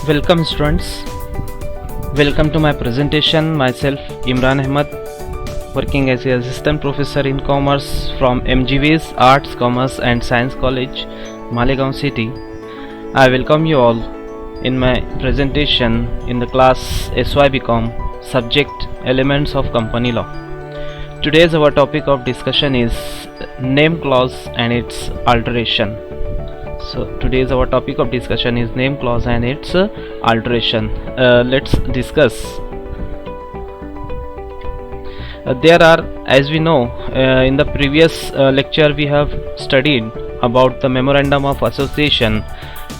Welcome students, welcome to my presentation. Myself Imran Ahmed, working as an assistant professor in commerce from MGV's Arts, Commerce and Science College, Malegaon City. I welcome you all in my presentation in the class SYBCom, subject Elements of Company Law. Today's our topic of discussion is name clause and its alteration. So today's our topic of discussion is name clause and its alteration. Let's discuss. There are, as we know, in the previous lecture we have studied about the memorandum of association,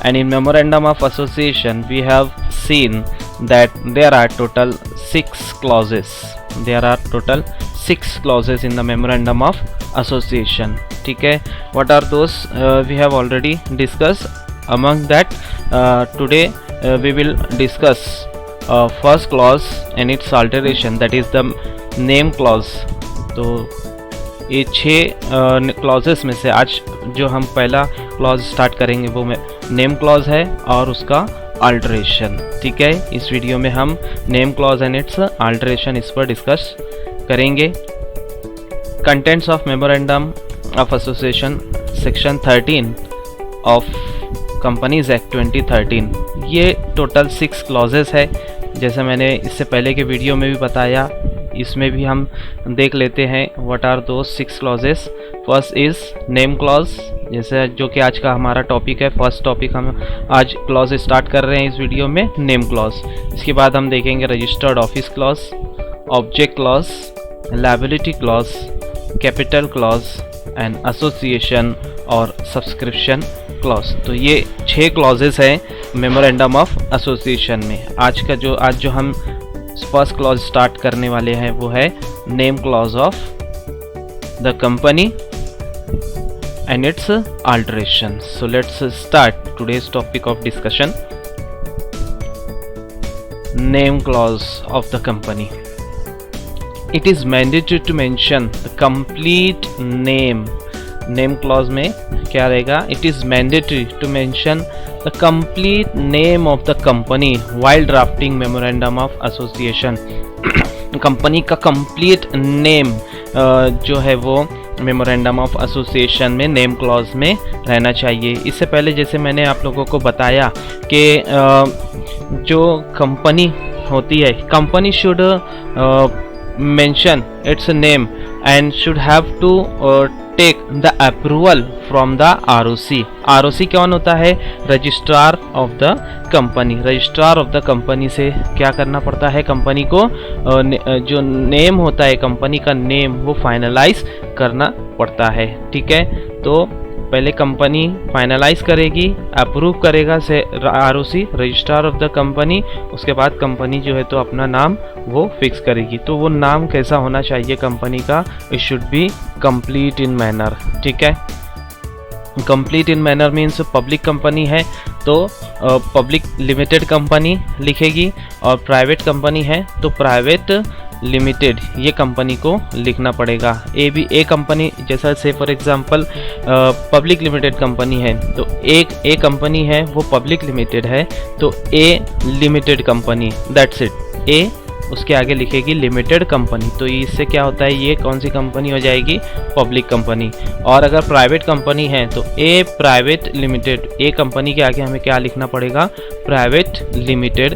and in memorandum of association we have seen that there are total 6 clauses. There are total 6 clauses in the memorandum of association. ठीक है, what are those? We have already discussed. Among that, today we will discuss first clause and its alteration, that is the name clause. तो ये 6 clauses में से आज जो हम पहला clause स्टार्ट करेंगे वो नेम clause है और उसका alteration. ठीक है, इस वीडियो में हम name clause and its alteration इस पर डिस्कस करेंगे. Contents of memorandum of association, section 13 of Companies Act 2013. ये टोटल 6 clauses है. जैसे मैंने इससे पहले के वीडियो में भी बताया, इसमें भी हम देख लेते हैं what are those 6 clauses. First is name clause, जैसे जो कि आज का हमारा टॉपिक है. फर्स्ट टॉपिक हम आज क्लॉज स्टार्ट कर रहे हैं इस वीडियो में, नेम क्लॉज. इसके बाद हम देखेंगे registered office clause, object clause, liability clause, capital clause and association और सब्सक्रिप्शन क्लॉज. तो ये 6 क्लॉजेस हैं मेमोरेंडम ऑफ एसोसिएशन में. आज जो हम फर्स्ट क्लॉज स्टार्ट करने वाले हैं वो है name clause of the company and it's alteration. So let's start today's topic of discussion. Name clause of the company. It is mandatory to mention the complete name. Name clause में क्या रहेगा? It is mandatory to mention the complete name of the company while drafting memorandum of association. Company का complete name जो है वो memorandum of association में name clause में रहना चाहिए. इससे पहले जैसे मैंने आप लोगों को बताया कि जो कंपनी होती है, company should mention its name and should have to take the approval from the ROC. ROC कौन होता है? Registrar of the company. Registrar of the company से क्या करना पड़ता है? कंपनी को जो नेम होता है, कंपनी का नेम, वो फाइनलाइज करना पड़ता है. ठीक है, तो पहले कंपनी फाइनलाइज करेगी, अप्रूव करेगा से ROC, registrar of the company. उसके बाद कंपनी जो है तो अपना नाम वो फिक्स करेगी. तो वो नाम कैसा होना चाहिए कंपनी का? It should B complete in manner. ठीक है, complete in manner means public company है तो पब्लिक लिमिटेड कंपनी लिखेगी, और प्राइवेट कंपनी है तो प्राइवेट लिमिटेड ये कंपनी को लिखना पड़ेगा. ए कंपनी, जैसा से for example public limited company है तो ए कंपनी है वो पब्लिक लिमिटेड है तो a limited company, that's it. ए उसके आगे लिखेगी लिमिटेड कंपनी. तो इससे क्या होता है? ये कौन सी कंपनी हो जाएगी? Public company. और अगर प्राइवेट कंपनी है तो ए प्राइवेट लिमिटेड, ए कंपनी के आगे हमें क्या लिखना पड़ेगा? Private limited.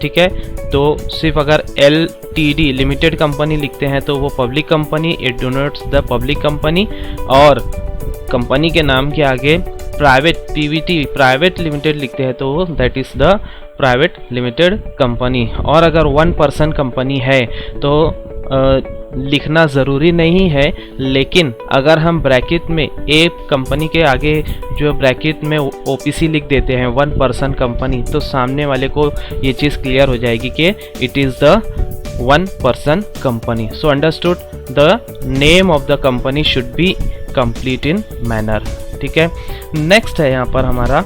ठीक है, तो सिर्फ अगर LTD लिमिटेड कंपनी लिखते हैं तो वो public company, it denotes the public company. और कंपनी के नाम के आगे प्राइवेट PVT प्राइवेट लिमिटेड लिखते हैं तो that is the private limited company. और अगर 1 पर्सन कंपनी है तो लिखना ज़रूरी नहीं है, लेकिन अगर हम ब्रैकेट में ए कंपनी के आगे जो ब्रैकेट में OPC लिख देते हैं 1 पर्सन कंपनी, तो सामने वाले को ये चीज़ क्लियर हो जाएगी कि it is the 1 person company. So understood, the name of the company should be complete in manner. ठीक है, नेक्स्ट है यहाँ पर हमारा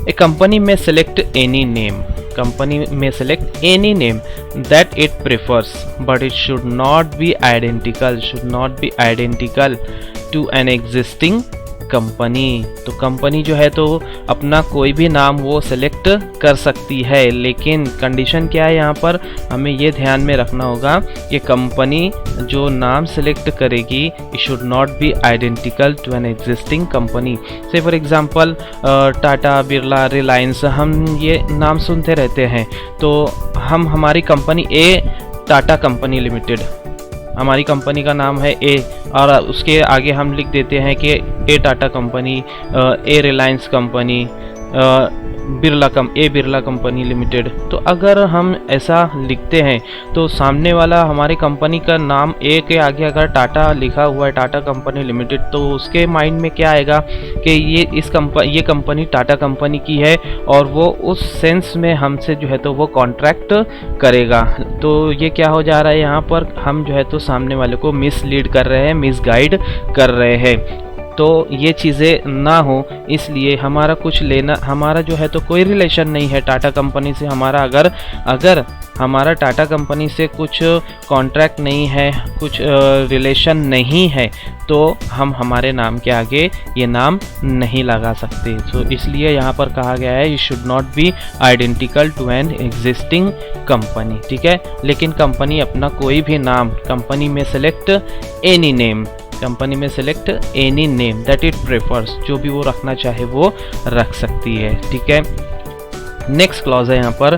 ए कंपनी में select any name. Company may select any name that it prefers, but it should not be identical to an existing company. तो company जो है तो अपना कोई भी नाम वो सेलेक्ट कर सकती है, लेकिन कंडीशन क्या है यहाँ पर हमें ये ध्यान में रखना होगा कि कंपनी जो नाम सेलेक्ट करेगी it should not be identical to an existing company. Say for example Tata, Birla, Reliance, हम ये नाम सुनते रहते हैं। तो हम हमारी company a Tata company limited, हमारी कंपनी का नाम है ए, और उसके आगे हम लिख देते हैं कि ए टाटा कंपनी, ए रिलायंस कंपनी, ए बिरला कंपनी लिमिटेड। तो अगर हम ऐसा लिखते हैं तो सामने वाला हमारी कंपनी का नाम ए के आगे अगर टाटा लिखा हुआ है, टाटा कंपनी लिमिटेड, तो उसके माइंड में क्या आएगा कि ये कंपनी टाटा कंपनी की है और वो उस सेंस में हमसे जो है तो वो कॉन्ट्रैक्ट करेगा। तो ये क्या हो जा रहा है यहाँ पर, हम जो है तो सामने वाले को मिसलीड कर रहे हैं, मिसगाइड कर रहे हैं। तो ये चीज़ें ना हो इसलिए हमारा जो है तो कोई रिलेशन नहीं है टाटा कंपनी से। हमारा अगर हमारा टाटा कंपनी से कुछ कॉन्ट्रैक्ट नहीं है, कुछ रिलेशन नहीं है, तो हम हमारे नाम के आगे ये नाम नहीं लगा सकते। तो इसलिए यहाँ पर कहा गया है you should not be identical to an existing company. ठीक है, लेकिन कंपनी अपना कोई भी नाम, कंपनी में सेलेक्ट एनी नेम, कंपनी में select any name that it prefers, जो भी वो रखना चाहे वो रख सकती है। ठीक है, नेक्स्ट क्लॉज है यहाँ पर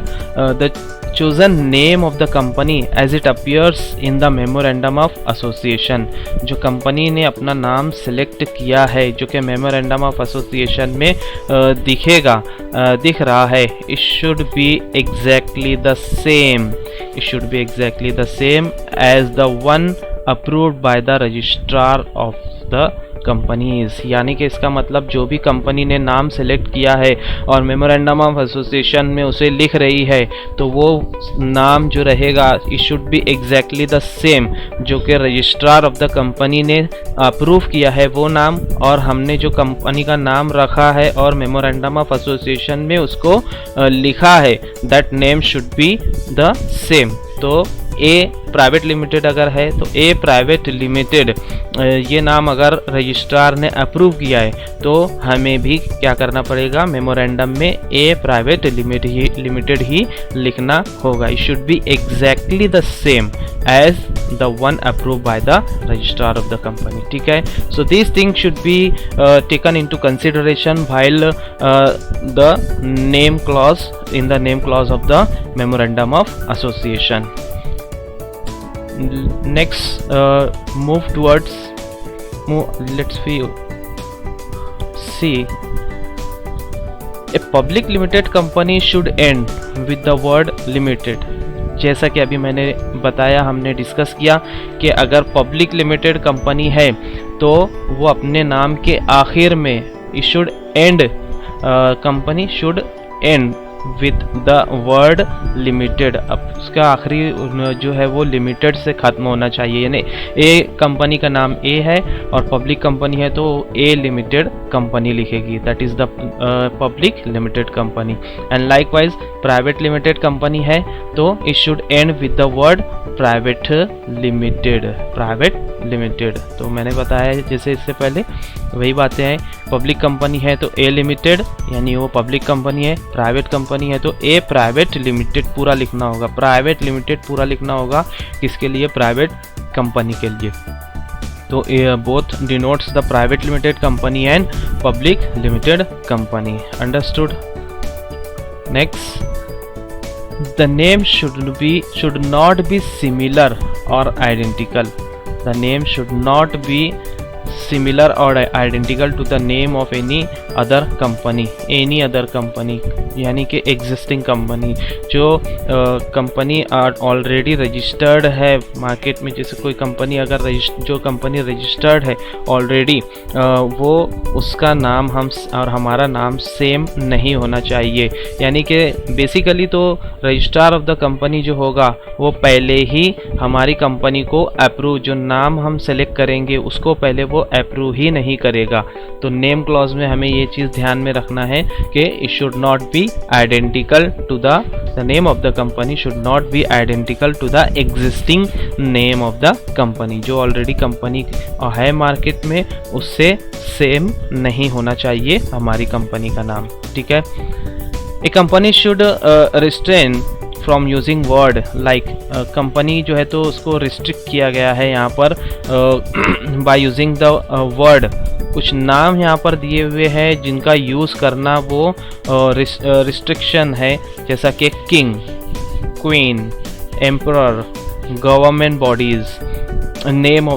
the chosen name of the company as it appears in the memorandum of association। जो कंपनी ने अपना नाम सेलेक्ट किया है, जो कि मेमोरेंडम ऑफ एसोसिएशन में दिख रहा है, it should be exactly the same as the one approved by the registrar of the companies. यानी कि इसका मतलब जो भी कंपनी ने नाम सेलेक्ट किया है और मेमोरेंडम ऑफ एसोसिएशन में उसे लिख रही है, तो वो नाम जो रहेगा it should be exactly the same जो कि रजिस्ट्रार ऑफ द कंपनी ने अप्रूव किया है वो नाम, और हमने जो कंपनी का नाम रखा है और मेमोरेंडम ऑफ एसोसिएशन में उसको लिखा है, that name should be the same. तो ए प्राइवेट लिमिटेड अगर है तो ए प्राइवेट लिमिटेड ये नाम अगर रजिस्ट्रार ने अप्रूव किया है तो हमें भी क्या करना पड़ेगा, मेमोरेंडम में ए प्राइवेट लिमिटेड ही लिखना होगा। It should be exactly the same as the one approve by the registrar of the company. ठीक है, so this thing should be taken into consideration while the name clause in the name clause of the memorandum of association. Next let's see a public limited company should end with the word limited। जैसा कि अभी मैंने बताया, हमने discuss किया कि अगर public limited company है तो वो अपने नाम के आखिर में it should end, company should end with the word limited. अब उसका आखिरी जो है वो लिमिटेड से ख़त्म होना चाहिए, यानी ए कंपनी का नाम ए है और पब्लिक कंपनी है तो ए लिमिटेड कंपनी लिखेगी, that is the public limited company. And likewise private limited company है तो it should end with the word private limited. तो मैंने बताया जैसे इससे पहले वही बातें हैं, पब्लिक कंपनी है तो ए लिमिटेड यानी वो पब्लिक कंपनी है, प्राइवेट कंपनी है तो ए प्राइवेट लिमिटेड पूरा लिखना होगा, प्राइवेट लिमिटेड पूरा लिखना होगा किसके लिए, प्राइवेट कंपनी के लिए। तो both denotes the private limited company and public limited company. Understood. Next, the name should not be similar or identical। the name should not be similar or identical to the name of any other company यानी कि existing company, जो company already registered है market में। जैसे कोई company अगर जो company registered है ऑलरेडी, वो उसका नाम हम और हमारा नाम सेम नहीं होना चाहिए। यानी कि बेसिकली तो रजिस्ट्रार ऑफ द कंपनी जो होगा वो पहले ही हमारी कंपनी को अप्रूव, जो नाम हम सेलेक्ट करेंगे उसको पहले वो अप्रूव ही नहीं करेगा। तो नेम क्लॉज में हमें ये चीज़ ध्यान में रखना है कि it should not B be identical to the name of the company should not be identical to the existing name of the company। जो ऑलरेडी कंपनी है मार्केट में उससे सेम नहीं होना चाहिए हमारी कंपनी का नाम, ठीक है। A company should restrain from using word like, company जो है तो उसको रिस्ट्रिक्ट किया गया है यहाँ पर बाय यूजिंग द वर्ड। कुछ नाम यहाँ पर दिए हुए हैं जिनका यूज़ करना वो रिस्ट्रिक्शन है, जैसा कि king, queen, emperor, government bodies, name,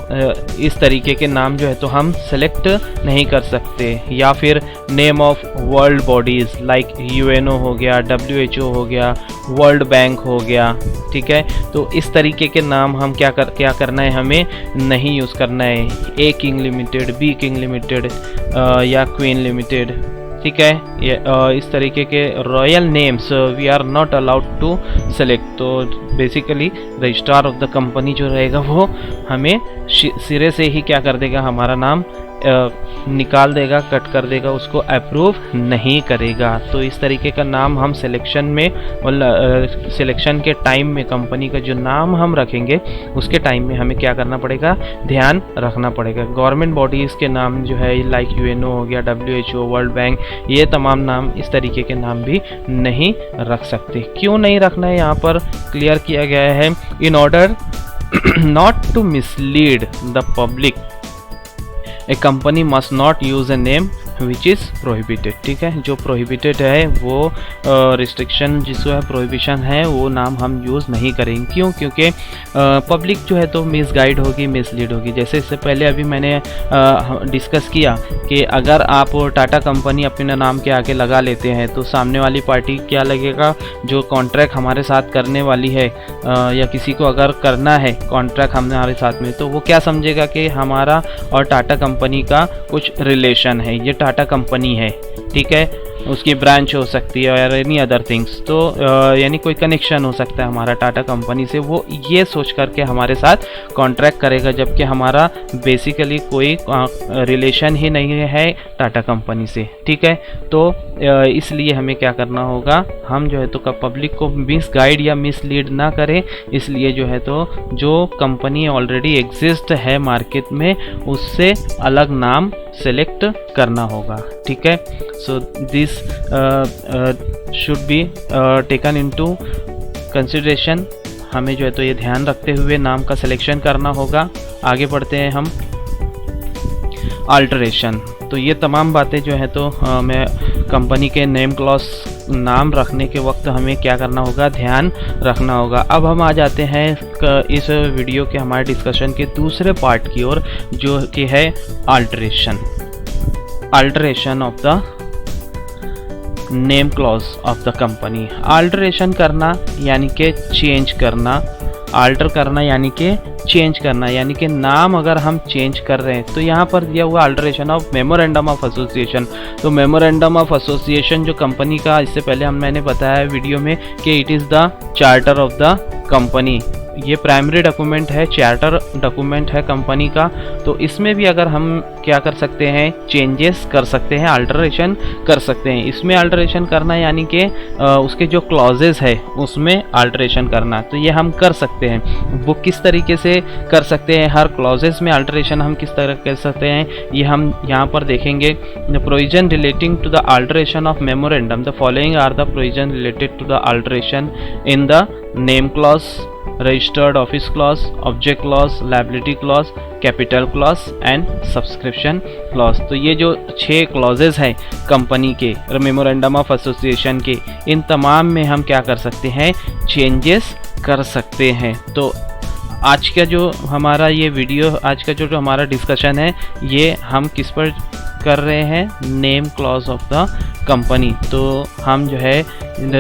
इस तरीके के नाम जो है तो हम सेलेक्ट नहीं कर सकते। या फिर name of world bodies like UNO हो गया, डब्ल्यूएचओ हो गया, वर्ल्ड बैंक हो गया, ठीक है। तो इस तरीके के नाम हम क्या करना है, हमें नहीं यूज़ करना है। A king limited, B king limited या क्वीन लिमिटेड, ठीक है। इस तरीके के royal names we are not allowed to select. तो basically registrar of the company जो रहेगा वो हमें सिरे से ही क्या कर देगा, हमारा नाम निकाल देगा, कट कर देगा, उसको अप्रूव नहीं करेगा। तो इस तरीके का नाम हम सिलेक्शन में, मतलब सिलेक्शन के टाइम में कंपनी का जो नाम हम रखेंगे उसके टाइम में हमें क्या करना पड़ेगा, ध्यान रखना पड़ेगा। गवर्नमेंट बॉडीज़ के नाम जो है लाइक यूएनओ हो गया, डब्ल्यूएचओ, वर्ल्ड बैंक, ये तमाम नाम, इस तरीके के नाम भी नहीं रख सकते। क्यों नहीं रखना है यहाँ पर क्लियर किया गया है, in order not to mislead the public a company must not use a name which is prohibited, ठीक है। जो प्रोहिबिटेड है वो रिस्ट्रिक्शन जिसको है, प्रोहिबिशन है, वो नाम हम यूज़ नहीं करेंगे। क्यों? क्योंकि पब्लिक जो है तो मिसगाइड होगी, मिसलीड होगी। जैसे इससे पहले अभी मैंने डिस्कस किया कि अगर आप टाटा कंपनी अपने नाम के आगे लगा लेते हैं तो सामने वाली पार्टी क्या लगेगा, जो कॉन्ट्रैक्ट हमारे साथ करने वाली है या किसी को अगर करना है कॉन्ट्रैक्ट हमारे साथ में, तो वो क्या समझेगा कि हमारा और टाटा कंपनी का कुछ रिलेशन है, ये टाटा कंपनी है, ठीक है। उसकी ब्रांच हो सकती है और एनी अदर थिंग्स, तो यानी कोई कनेक्शन हो सकता है हमारा टाटा कंपनी से, वो ये सोच करके हमारे साथ कॉन्ट्रैक्ट करेगा, जबकि हमारा बेसिकली कोई रिलेशन ही नहीं है टाटा कंपनी से, ठीक है। तो इसलिए हमें क्या करना होगा, हम जो है तो पब्लिक को मिसगाइड या मिसलीड ना करें, इसलिए जो है तो जो कंपनी ऑलरेडी एग्जिस्ट है मार्केट में उससे अलग नाम सेलेक्ट करना होगा, ठीक है। So this should be taken into consideration. हमें जो है तो ये ध्यान रखते हुए नाम का सिलेक्शन करना होगा। आगे बढ़ते हैं हम, अल्टरेशन। तो ये तमाम बातें जो है तो मैं कंपनी के नेम क्लॉज नाम रखने के वक्त हमें क्या करना होगा, ध्यान रखना होगा। अब हम आ जाते हैं इस वीडियो के हमारे डिस्कशन के दूसरे पार्ट की ओर, जो कि है alteration. Alteration of the name clause of the company. Alteration करना यानी कि चेंज करना, अल्टर करना यानी कि चेंज करना, यानी कि नाम अगर हम चेंज कर रहे हैं तो यहाँ पर दिया हुआ alteration of memorandum of association. तो मेमोरेंडम ऑफ एसोसिएशन जो कंपनी का, इससे पहले मैंने बताया वीडियो में कि it is the charter of the company. ये प्राइमरी डॉक्यूमेंट है, चार्टर डॉक्यूमेंट है कंपनी का। तो इसमें भी अगर हम क्या कर सकते हैं, चेंजेस कर सकते हैं, अल्टरेशन कर सकते हैं। इसमें अल्टरेशन करना यानी कि उसके जो क्लॉजेस है उसमें अल्टरेशन करना, तो ये हम कर सकते हैं। वो किस तरीके से कर सकते हैं, हर क्लॉजेस में अल्टरेशन हम किस तरह कर सकते हैं, ये हम यहाँ पर देखेंगे। The provision relating to the alteration of memorandum, the following are the provision related to the alteration in the name clause, registered office clause, object clause, liability clause, capital clause and subscription clause. तो ये जो 6 clauses हैं company के memorandum of association के, इन तमाम में हम क्या कर सकते हैं, चेंजेस कर सकते हैं। तो आज का जो हमारा ये वीडियो, आज का जो हमारा डिस्कशन है, ये हम किस पर कर रहे हैं, name clause of the company. तो हम जो है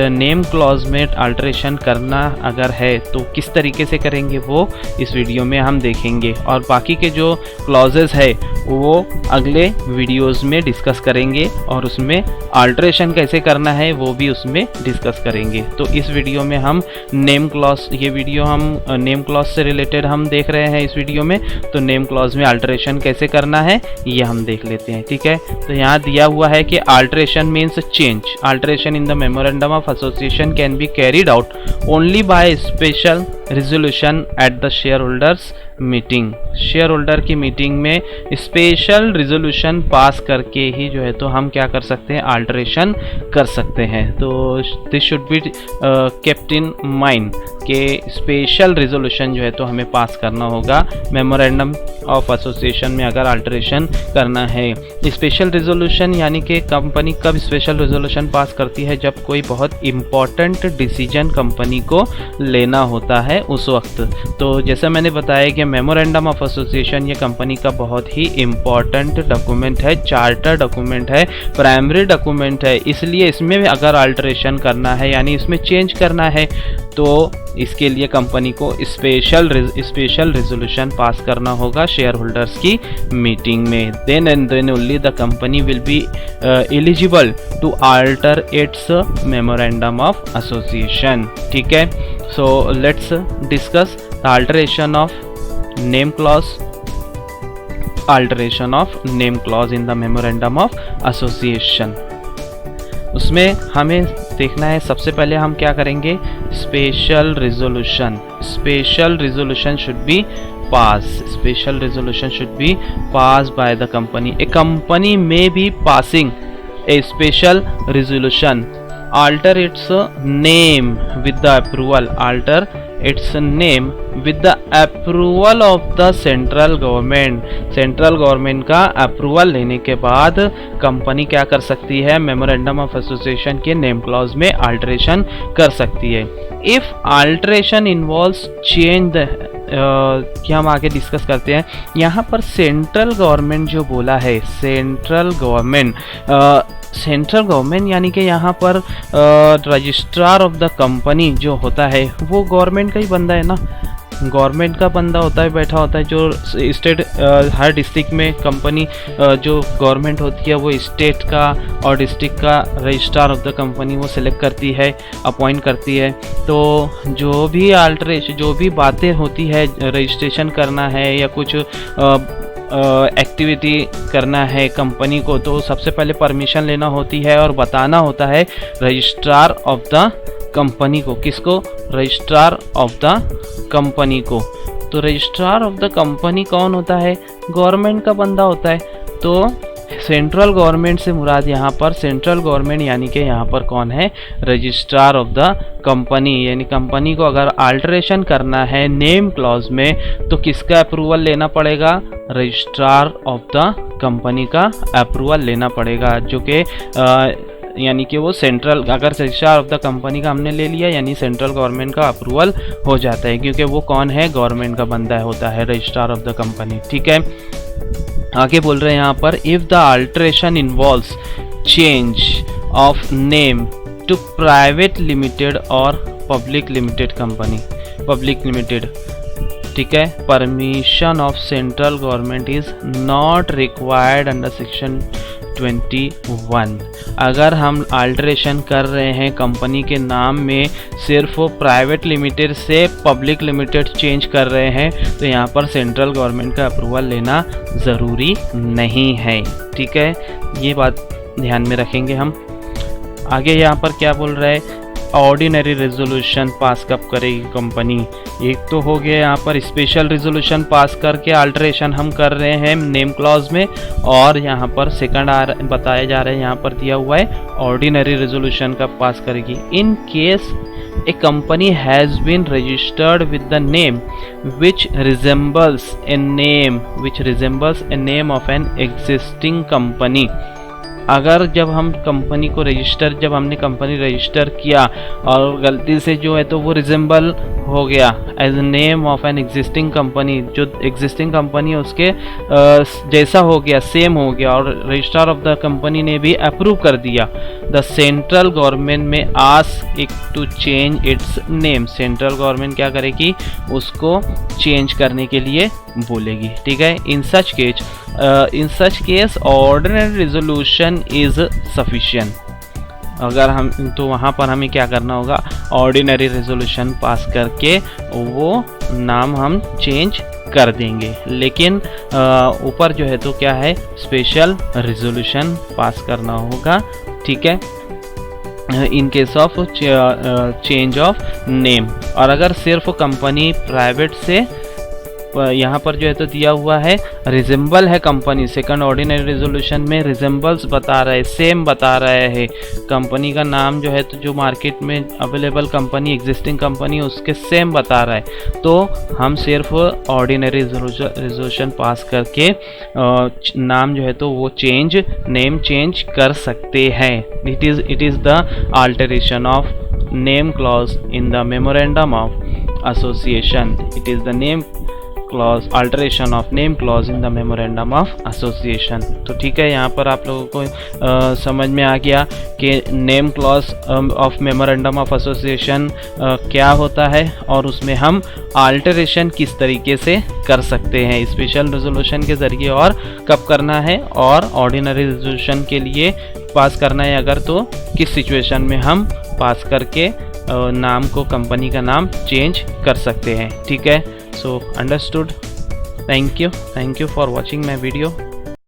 नेम क्लॉज में अल्टरेशन करना अगर है तो किस तरीके से करेंगे वो इस वीडियो में हम देखेंगे, और बाकी के जो क्लॉजेस है वो अगले वीडियोस में डिस्कस करेंगे, और उसमें अल्टरेशन कैसे करना है वो भी उसमें डिस्कस करेंगे। तो इस वीडियो में हम नेम क्लॉज, ये वीडियो हम नेम क्लॉज से रिलेटेड हम देख रहे हैं इस वीडियो में। तो नेम क्लॉज में अल्टरेशन कैसे करना है ये हम देख लेते हैं, ठीक है। तो यहाँ दिया हुआ है कि alteration means a change. Alteration in the memorandum of association can be carried out only by special resolution at the shareholders meeting. Share holder की मीटिंग में स्पेशल रिजोल्यूशन पास करके ही जो है तो हम क्या कर सकते हैं, अल्टरेशन कर सकते हैं। तो this should be kept in mind कि स्पेशल रिजोल्यूशन जो है तो हमें पास करना होगा मेमोरेंडम ऑफ एसोसिएशन में अगर अल्टरेशन करना है। स्पेशल रिजोल्यूशन यानी कि कंपनी कब स्पेशल रिजोल्यूशन पास करती है, जब कोई बहुत इम्पॉर्टेंट डिसीजन कंपनी को लेना होता है उस वक्त। तो जैसा मैंने बताया कि मेमोरेंडम ऑफ एसोसिएशन ये कंपनी का बहुत ही इम्पॉर्टेंट डॉक्यूमेंट है, चार्टर डॉक्यूमेंट है, प्राइमरी डॉक्यूमेंट है। इसलिए इसमें अगर अल्टरेशन करना है यानी इसमें चेंज करना है तो इसके लिए कंपनी को स्पेशल रिजोल्यूशन पास करना होगा शेयर होल्डर्स की मीटिंग में। Then and then only the company will be eligible to alter its memorandum of association. ठीक है, so let's discuss the alteration of name clause. Alteration of name clause in the memorandum of association, उसमें हमें देखना है सबसे पहले हम क्या करेंगे, special resolution. Special resolution should be pass, special resolution should be pass by the company. A company में be passing A special resolution alter its name with the approval, alter its name with the approval of the central government। Central government का approval लेने के बाद company क्या कर सकती है, memorandum of association के नेम क्लॉज में अल्टरेशन कर सकती है। इफ अल्टरेशन इन्वॉल्व्स चेंज क्या हम आगे डिस्कस करते हैं। यहाँ पर सेंट्रल गवर्नमेंट जो बोला है, सेंट्रल गवर्नमेंट यानी कि यहाँ पर रजिस्ट्रार ऑफ द कंपनी जो होता है वो गवर्नमेंट का ही बंदा है ना, गवर्नमेंट का बंदा होता है, बैठा होता है। जो स्टेट हर डिस्ट्रिक्ट में कंपनी जो गवर्नमेंट होती है वो स्टेट का और डिस्ट्रिक्ट का रजिस्ट्रार ऑफ द कंपनी वो सिलेक्ट करती है, अपॉइंट करती है। तो जो भी अल्टरेशन, जो भी बातें होती है, रजिस्ट्रेशन करना है या कुछ एक्टिविटी करना है कंपनी को, तो सबसे पहले परमिशन लेना होती है और बताना होता है रजिस्ट्रार ऑफ द कंपनी को। किसको, रजिस्ट्रार ऑफ द कंपनी को। तो रजिस्ट्रार ऑफ द कंपनी कौन होता है, गवर्नमेंट का बंदा होता है। तो सेंट्रल गवर्नमेंट से मुराद यहाँ पर सेंट्रल गवर्नमेंट यानी कि यहाँ पर कौन है, रजिस्ट्रार ऑफ द कंपनी। यानी कंपनी को अगर अल्टरेशन करना है नेम क्लॉज में तो किसका अप्रूवल लेना पड़ेगा, रजिस्ट्रार ऑफ द कंपनी का अप्रूवल लेना पड़ेगा, जो कि यानी कि वो सेंट्रल, अगर रजिस्ट्रार ऑफ द कंपनी का हमने ले लिया यानी सेंट्रल गवर्नमेंट का अप्रूवल हो जाता है, क्योंकि वो कौन है, गवर्नमेंट का बंदा होता है, रजिस्ट्रार ऑफ द कंपनी। ठीक है, आगे बोल रहे हैं यहाँ पर, if the alteration involves change of name to private limited और public limited company, public limited. ठीक है, permission of central government is not required under section 21। अगर हम अल्टरेशन कर रहे हैं कंपनी के नाम में, सिर्फ वो प्राइवेट लिमिटेड से पब्लिक लिमिटेड चेंज कर रहे हैं, तो यहाँ पर सेंट्रल गवर्नमेंट का अप्रूवल लेना ज़रूरी नहीं है। ठीक है, ये बात ध्यान में रखेंगे हम। आगे यहाँ पर क्या बोल रहा है, ऑर्डिनरी रेजोल्यूशन पास कब करेगी कंपनी। एक तो हो गया यहाँ पर स्पेशल रेजोल्यूशन पास करके अल्टरेशन हम कर रहे हैं नेम क्लॉज में, और यहाँ पर सेकंड बताया जा रहा है, यहाँ पर दिया हुआ है ऑर्डिनरी रेजोल्यूशन कब पास करेगी। In case a company has been registered with the name which resembles a name of an existing company। अगर जब हम कंपनी को रजिस्टर, जब हमने कंपनी रजिस्टर किया और गलती से जो है तो वो रिजेंबल हो गया as name of an existing company, जो एग्जिस्टिंग कंपनी है उसके जैसा हो गया, सेम हो गया, और रजिस्ट्रार ऑफ द कंपनी ने भी अप्रूव कर दिया, the central government may ask it to change its name. Central government क्या करेगी, उसको चेंज करने के लिए बोलेगी। ठीक है, in such case ordinary resolution is sufficient. अगर हम तो वहाँ पर हमें क्या करना होगा, ऑर्डिनरी रेजोल्यूशन पास करके वो नाम हम चेंज कर देंगे। लेकिन ऊपर जो है तो क्या है, स्पेशल रेजोल्यूशन पास करना होगा ठीक है, in case of change of name. और अगर सिर्फ कंपनी प्राइवेट से यहाँ पर जो है तो दिया हुआ है रिजेंबल है कंपनी, सेकंड ऑर्डिनरी रेजोल्यूशन में रिजेंबल्स बता रहा है, सेम बता रहा है, कंपनी का नाम जो है तो जो मार्केट में अवेलेबल कंपनी, एग्जिस्टिंग कंपनी उसके सेम बता रहा है, तो हम सिर्फ ऑर्डिनरी रेजोल्यूशन पास करके नाम जो है तो वो नेम चेंज कर सकते हैं। It is the alteration of name clause in the memorandum of association. It is the name clause, alteration of name clause in the memorandum of association. तो ठीक है, यहाँ पर आप लोगों को समझ में आ गया कि name clause of memorandum of association क्या होता है और उसमें हम अल्टरेशन किस तरीके से कर सकते हैं, स्पेशल रेजोल्यूशन के ज़रिए और कब करना है, और ऑर्डिनरी रेजोल्यूशन के लिए पास करना है अगर तो किस सिचुएशन में हम पास करके नाम को, कंपनी का नाम चेंज कर सकते हैं। ठीक है, so understood. Thank you for watching my video.